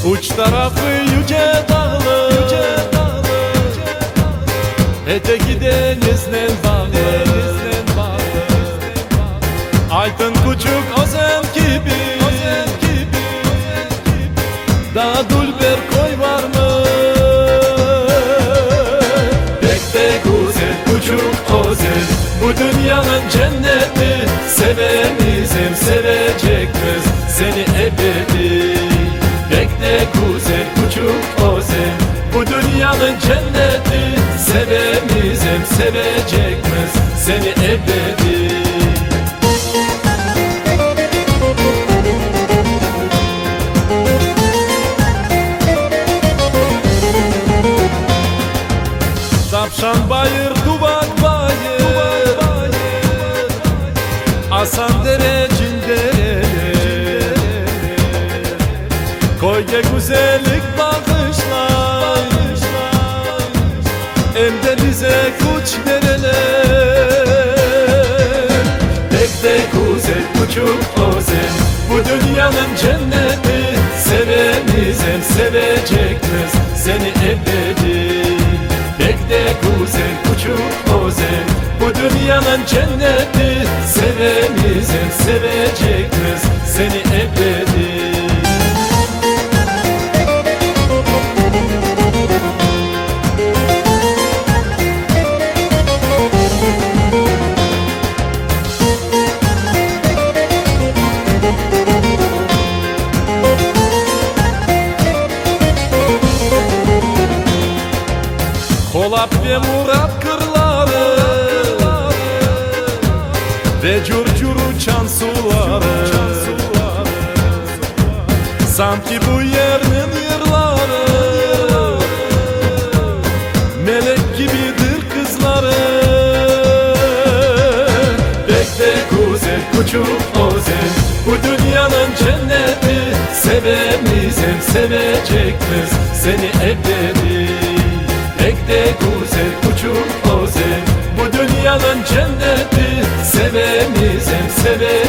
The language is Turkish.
Uç tarafı yüce dağlı, öteki denizle bağlı. Altın küçük Ozan gibi, daha dulber koy var mı? Pek de güzel küçük Ozan, bu dünyanın cenneti. Sevemizim sevecekmiz seni ebedi. Pek de güzel küçük Ozan, bu dünyanın cenneti. Sevemizim sevecekmiz seni ebedi. Tavşan bayır, duvak bayır, asan dere, cindere. Koyge güzellik bağışlar, hem de bize kuş dereler. Pek de güzel küçük Ozan, bu dünyanın cenneti. Sevemizim sevecekmiz seni ebedi. Pek de güzel küçük Ozan, bu dünyanın cenneti. Sevemizim sevecekmiz seni ebedi. Kolap ve Murat kırları ve curcur uçan suları. Sanki bu yerin yırları melek gibidir kızları. Pek de güzel küçük Ozan, bu dünyanın cenneti. Sevemizim sevecekmiz seni ebedi. Pek de güzel küçük Ozan, bu dünyanın cenneti. Sevemizim sevecekmiz